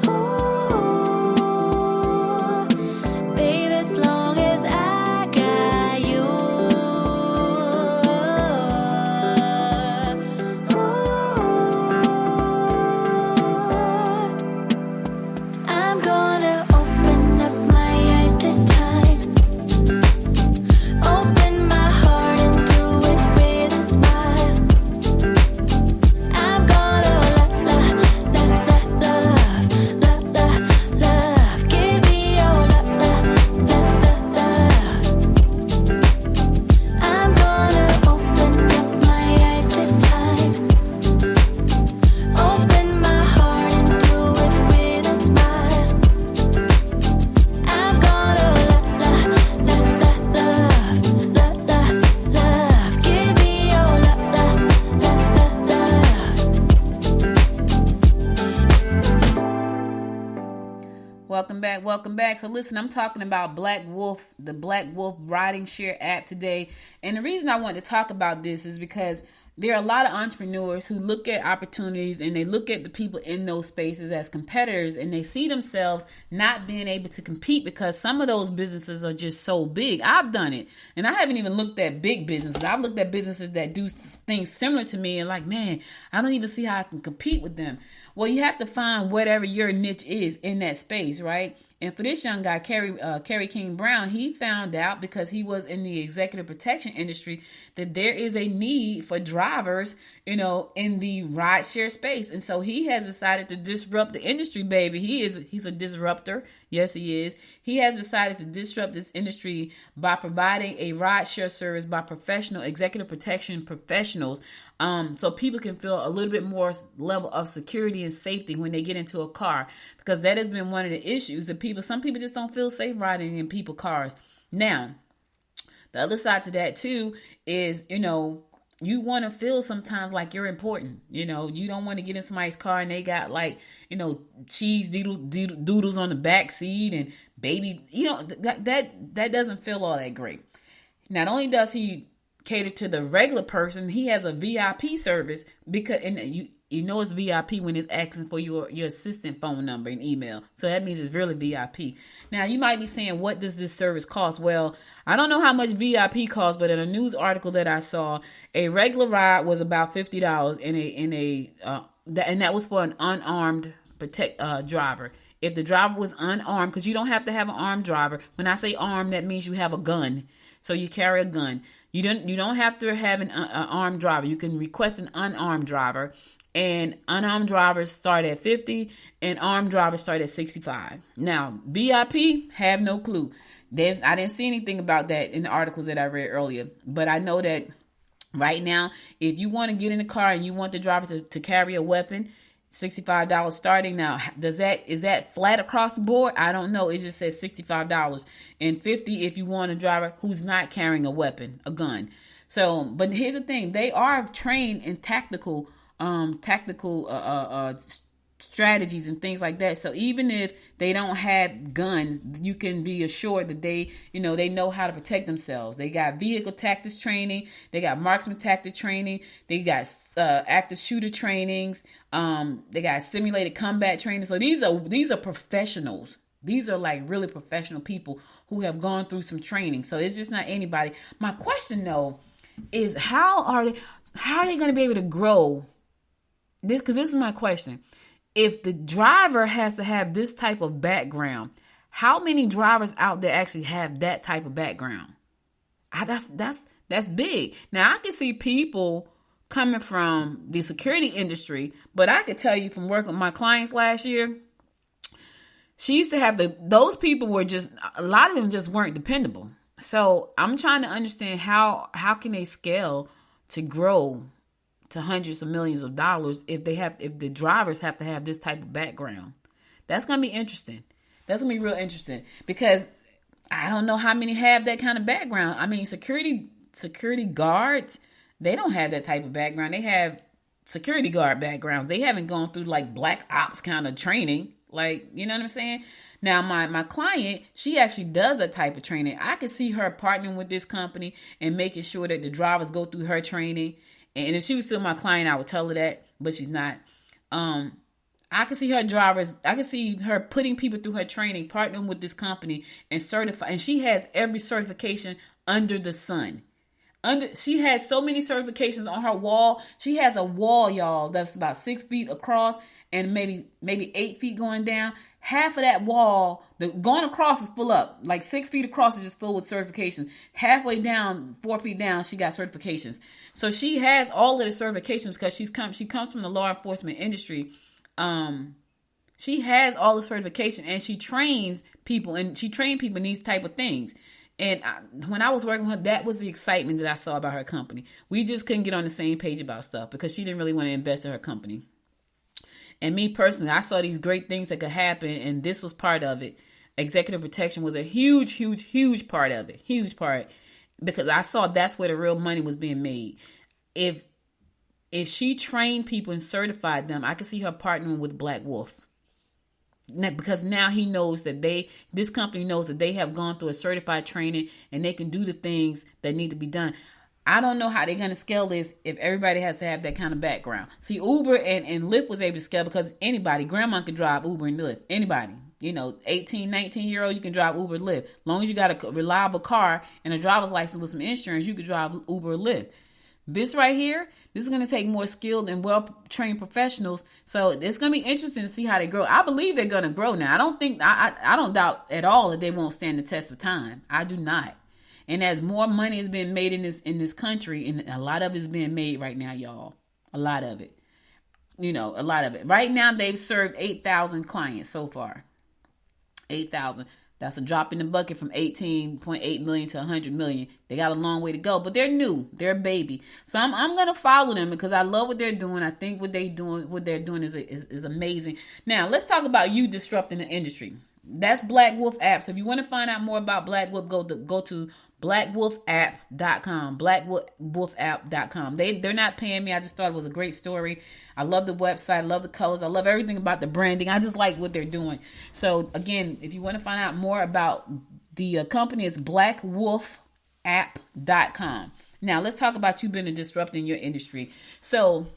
Ooh, baby, as long as I got you. Ooh, I'm gonna open up my eyes this time. Open my heart and do it with a smile. I'm gonna love, give me your love. I'm gonna open up my eyes this time. Open my heart and do it with a smile. I'm gonna love, give me your love. Welcome back. So listen, I'm talking about Black Wolf, the Black Wolf riding share app today. And the reason I want to talk about this is because there are a lot of entrepreneurs who look at opportunities and they look at the people in those spaces as competitors, and they see themselves not being able to compete because some of those businesses are just so big. I've done it, and I haven't even looked at big businesses. I've looked at businesses that do things similar to me and like, man, I don't even see how I can compete with them. Well, you have to find whatever your niche is in that space, right? And for this young guy, Kerry King Brown, he found out because he was in the executive protection industry that there is a need for drivers, in the rideshare space. And so he has decided to disrupt the industry, baby. He's a disruptor. Yes, he is. He has decided to disrupt this industry by providing a rideshare service by professional executive protection professionals, so people can feel a little bit more level of security and safety when they get into a car, because that has been one of the issues that some people just don't feel safe riding in people's cars. Now, the other side to that too is, you want to feel sometimes like you're important. You don't want to get in somebody's car and they got cheese doodles on the back seat and baby, that doesn't feel all that great. Not only does he cater to the regular person, he has a VIP service, because it's VIP when it's asking for your assistant phone number and email. So that means it's really VIP. Now you might be saying, what does this service cost? Well, I don't know how much VIP costs, but in a news article that I saw, a regular ride was about $50 and that was for an unarmed driver. If the driver was unarmed, because you don't have to have an armed driver. When I say armed, that means you have a gun. So you carry a gun. You don't have to have an armed driver. You can request an unarmed driver. And unarmed drivers start at $50 and armed drivers start at $65. Now, VIP, have no clue. I didn't see anything about that in the articles that I read earlier. But I know that right now, if you want to get in the car and you want the driver to carry a weapon, $65 starting. Now, is that flat across the board? I don't know. It just says $65 and $50 if you want a driver who's not carrying a weapon, a gun. So, but here's the thing: they are trained in tactical strategies and things like that. So even if they don't have guns, you can be assured that they know how to protect themselves. They got vehicle tactics training. They got marksman tactic training. They got active shooter trainings. They got simulated combat training. So these are professionals. These are like really professional people who have gone through some training. So it's just not anybody. My question though is how are they going to be able to grow this? Because this is my question. If the driver has to have this type of background, how many drivers out there actually have that type of background? That's big. Now I can see people coming from the security industry, but I could tell you from working with my clients last year, she used to have those people were just, a lot of them just weren't dependable. So I'm trying to understand how can they scale to grow to hundreds of millions of dollars if the drivers have to have this type of background. That's going to be interesting. That's going to be real interesting, because I don't know how many have that kind of background. I mean, security guards, they don't have that type of background. They have security guard backgrounds. They haven't gone through like black ops kind of training. Like, you know what I'm saying? Now, my client, she actually does that type of training. I could see her partnering with this company and making sure that the drivers go through her training. And if she was still my client, I would tell her that, but she's not. I can see her putting people through her training, partnering with this company and certify. And she has every certification under the sun. She has so many certifications on her wall. She has a wall, y'all, that's about 6 feet across and maybe 8 feet going down. Half of that wall, going across is full up. Like 6 feet across is just full with certifications. Halfway down, 4 feet down, she got certifications. So she has all of the certifications because she comes from the law enforcement industry. She has all the certification and she trains people in these type of things. And when I was working with her, that was the excitement that I saw about her company. We just couldn't get on the same page about stuff because she didn't really want to invest in her company. And me personally, I saw these great things that could happen, and this was part of it. Executive protection was a huge, huge, huge part of it. Huge part. Because I saw that's where the real money was being made. If she trained people and certified them, I could see her partnering with Black Wolf. Because now he knows that this company knows that they have gone through a certified training and they can do the things that need to be done. I don't know how they're going to scale this if everybody has to have that kind of background. See, Uber and Lyft was able to scale because anybody, grandma can drive Uber and Lyft. Anybody, 18, 19-year-old, you can drive Uber and Lyft. As long as you got a reliable car and a driver's license with some insurance, you can drive Uber or Lyft. This right here, this is going to take more skilled and well-trained professionals. So it's going to be interesting to see how they grow. I believe they're going to grow now. I don't doubt at all that they won't stand the test of time. I do not. And as more money has been made in this country, and a lot of it's being made right now, y'all. A lot of it. A lot of it. Right now, they've served 8,000 clients so far. 8,000. That's a drop in the bucket from 18.8 million to 100 million. They got a long way to go, but they're new. They're a baby. So I'm going to follow them because I love what they're doing. I think what they're doing is amazing. Now, let's talk about you disrupting the industry. That's Black Wolf App. So if you want to find out more about Black Wolf, go to blackwolfapp.com. blackwolfapp.com. They're not paying me. I just thought it was a great story. I love the website. I love the colors. I love everything about the branding. I just like what they're doing. So again, if you want to find out more about the company, it's blackwolfapp.com. Now let's talk about you being disrupting your industry. So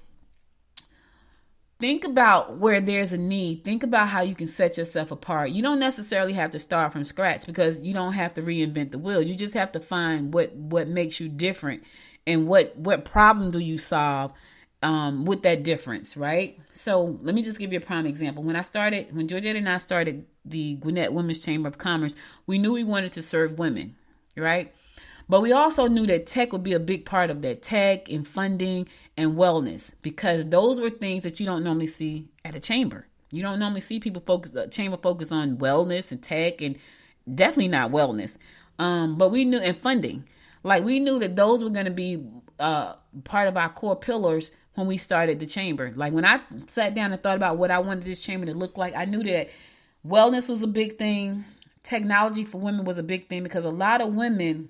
think about where there's a need. Think about how you can set yourself apart. You don't necessarily have to start from scratch because you don't have to reinvent the wheel. You just have to find what makes you different and what problem do you solve with that difference, right? So let me just give you a prime example. When Georgette and I started the Gwinnett Women's Chamber of Commerce, we knew we wanted to serve women, right? But we also knew that tech would be a big part of that, tech and funding and wellness, because those were things that you don't normally see at a chamber. You don't normally see people focus on wellness and tech, and definitely not wellness. But we knew, and funding, like we knew that those were going to be part of our core pillars when we started the chamber. Like when I sat down and thought about what I wanted this chamber to look like, I knew that wellness was a big thing. Technology for women was a big thing because a lot of women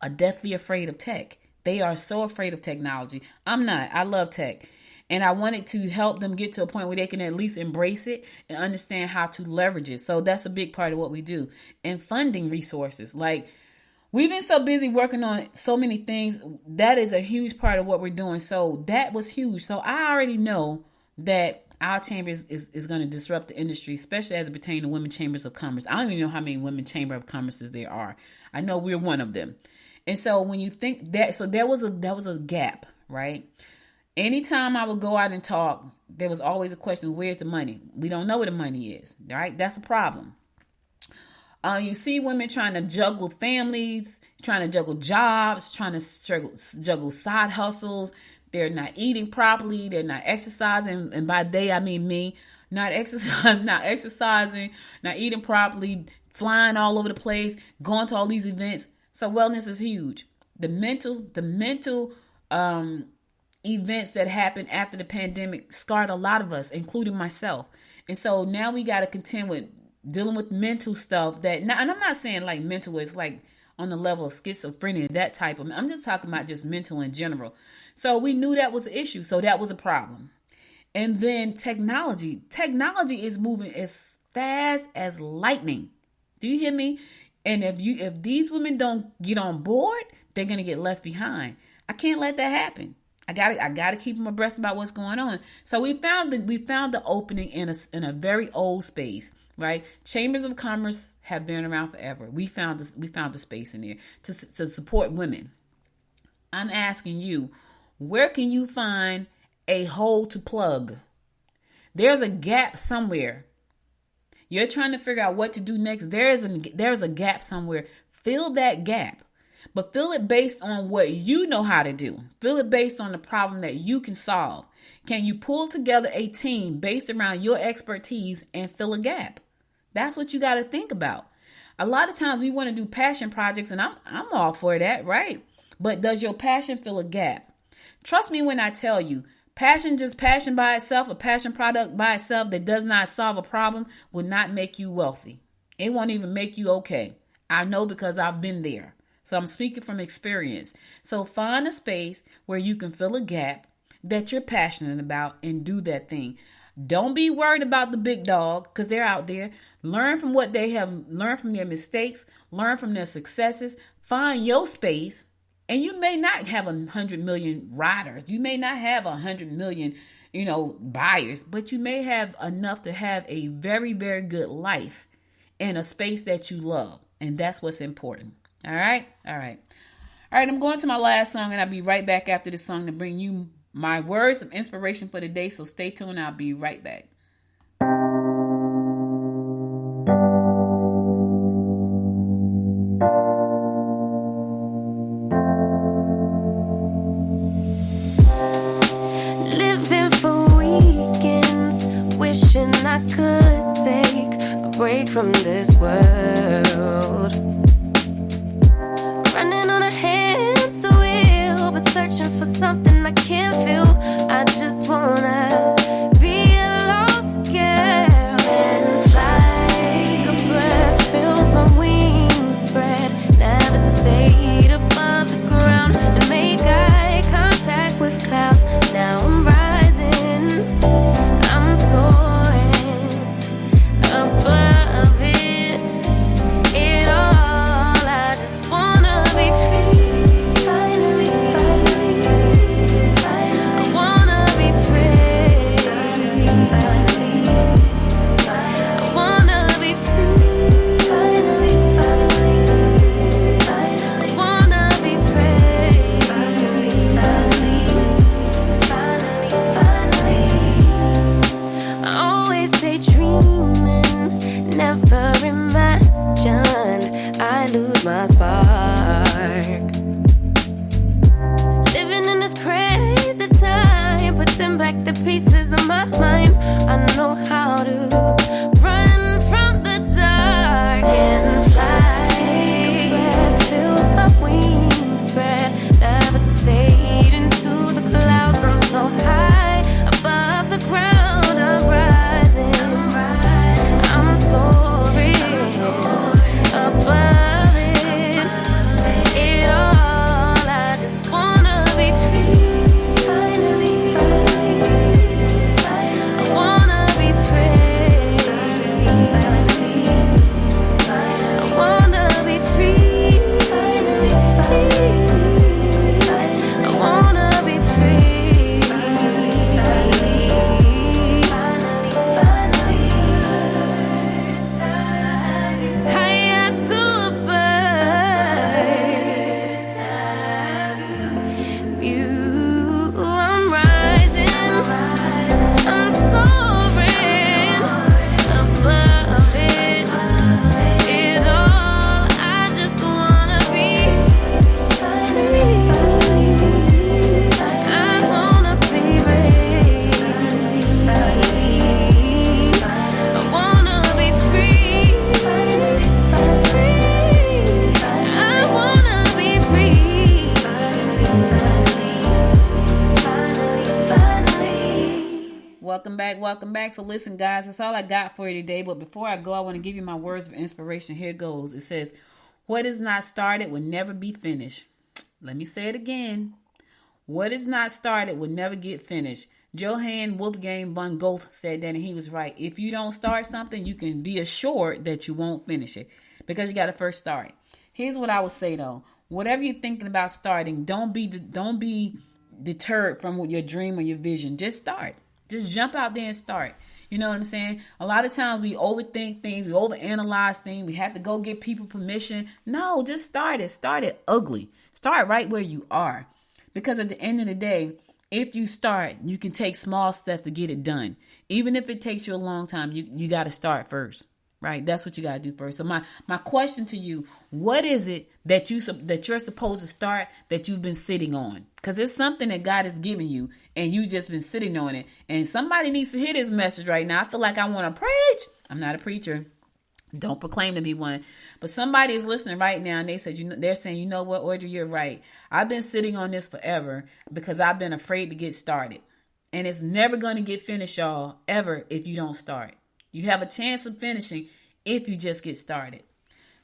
are deathly afraid of tech. They are so afraid of technology. I'm not. I love tech. And I wanted to help them get to a point where they can at least embrace it and understand how to leverage it. So that's a big part of what we do. And funding resources. Like we've been so busy working on so many things. That is a huge part of what we're doing. So that was huge. So I already know that our chamber is going to disrupt the industry, especially as it pertains to women chambers of commerce. I don't even know how many women chamber of commerces there are. I know we're one of them. And so when you think that, so there was a gap, right? Anytime I would go out and talk, there was always a question, where's the money? We don't know where the money is, right? That's a problem. You see women trying to juggle families, trying to juggle jobs, trying to juggle side hustles. They're not eating properly. They're not exercising. And by they, I mean me, not exercising, not eating properly, flying all over the place, going to all these events. So wellness is huge. The mental events that happened after the pandemic scarred a lot of us, including myself. And so now we got to contend with dealing with mental stuff and I'm not saying like mental is like on the level of schizophrenia, that type of, I'm just talking about just mental in general. So we knew that was an issue. So that was a problem. And then technology is moving as fast as lightning. Do you hear me? And if these women don't get on board, they're gonna get left behind. I can't let that happen. I gotta keep them abreast about what's going on. So we found the opening in a very old space, right? Chambers of commerce have been around forever. We found the space in there to support women. I'm asking you, where can you find a hole to plug? There's a gap somewhere. You're trying to figure out what to do next. There's a gap somewhere. Fill that gap. But fill it based on what you know how to do. Fill it based on the problem that you can solve. Can you pull together a team based around your expertise and fill a gap? That's what you got to think about. A lot of times we want to do passion projects, and I'm all for that, right? But does your passion fill a gap? Trust me when I tell you, passion by itself, a passion product by itself that does not solve a problem will not make you wealthy. It won't even make you okay. I know because I've been there. So I'm speaking from experience. So find a space where you can fill a gap that you're passionate about and do that thing. Don't be worried about the big dog because they're out there. Learn from what they have, learn from their mistakes, learn from their successes, find your space. And you may not have 100 million riders. You may not have 100 million, buyers, but you may have enough to have a very, very good life in a space that you love. And that's what's important. All right. All right, I'm going to my last song, and I'll be right back after this song to bring you my words of inspiration for the day. So stay tuned. I'll be right back. Living for weekends, wishing I could take a break from this world. Running on a hamster wheel, but searching for something I can't feel. I just wanna be a lost girl and fly. Take a breath, feel my wings spread, levitate above the ground and make eye contact with clouds. Now I'm rising, I'm soaring above it all. I just wanna be free. Finally, finally, finally. I wanna be free. Finally, finally, finally. I wanna be free. Finally, finally, finally. I wanna be free. Finally, finally, finally, finally. I always daydreaming, never imagined I lose my spark. Living in this crazy time, putting back the pieces of my mind. I know how to run from the dark and fly. Take a breath, feel my wings spread, levitate into the clouds. I'm so high above the ground. I'm rising, I'm soaring above it all. I just wanna be free. Finally, finally, finally. I wanna be free. Finally, finally, finally. I wanna be free. Finally, finally, finally. I wanna be free. Finally, finally, finally, finally. Higher to a bird. You, I'm rising, I'm soaring above it all. I just wanna be free. I wanna be free. I wanna be free. I wanna be free. Welcome back, welcome back. So listen, guys, that's all I got for you today. But before I go, I want to give you my words of inspiration. Here goes. It says, what is not started will never be finished. Let me say it again. What is not started will never get finished. Johann Wolfgang von Goethe said that, and he was right. If you don't start something, you can be assured that you won't finish it because you got to first start. Here's what I would say though. Whatever you're thinking about starting, don't be deterred from your dream or your vision. Just start. Just jump out there and start. You know what I'm saying? A lot of times we overthink things. We overanalyze things. We have to go get people permission. No, just start it. Start it ugly. Start right where you are. Because at the end of the day, if you start, you can take small steps to get it done. Even if it takes you a long time, you got to start first. Right? That's what you got to do first. So my question to you, what is it that you're supposed to start that you've been sitting on? Because it's something that God has given you and you just been sitting on it. And somebody needs to hear this message right now. I feel like I want to preach. I'm not a preacher. Don't proclaim to be one. But somebody is listening right now and they're saying, you know what, Audrey, you're right. I've been sitting on this forever because I've been afraid to get started. And it's never going to get finished, y'all, ever, if you don't start. You have a chance of finishing if you just get started.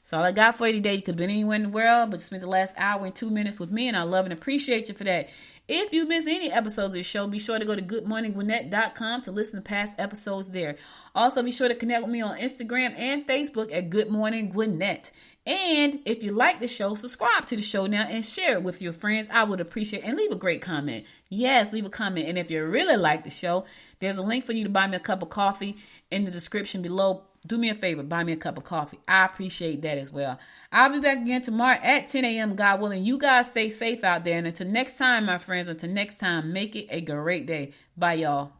So all I got for you today, you could have been anywhere in the world, but spent the last hour and 2 minutes with me, and I love and appreciate you for that. If you miss any episodes of the show, be sure to go to goodmorninggwinnett.com to listen to past episodes there. Also, be sure to connect with me on Instagram and Facebook at Good Morning Gwinnett. And if you like the show, subscribe to the show now and share it with your friends. I would appreciate it. And leave a great comment. Yes, leave a comment. And if you really like the show, there's a link for you to buy me a cup of coffee in the description below. Do me a favor, buy me a cup of coffee. I appreciate that as well. I'll be back again tomorrow at 10 a.m. God willing. You guys stay safe out there. And until next time, my friends, make it a great day. Bye, y'all.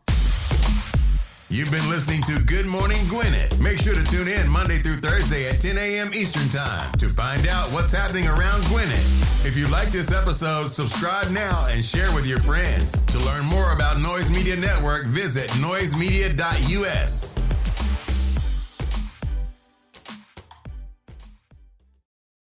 You've been listening to Good Morning Gwinnett. Make sure to tune in Monday through Thursday at 10 a.m. Eastern Time to find out what's happening around Gwinnett. If you like this episode, subscribe now and share with your friends. To learn more about Noise Media Network, visit noisemedia.us.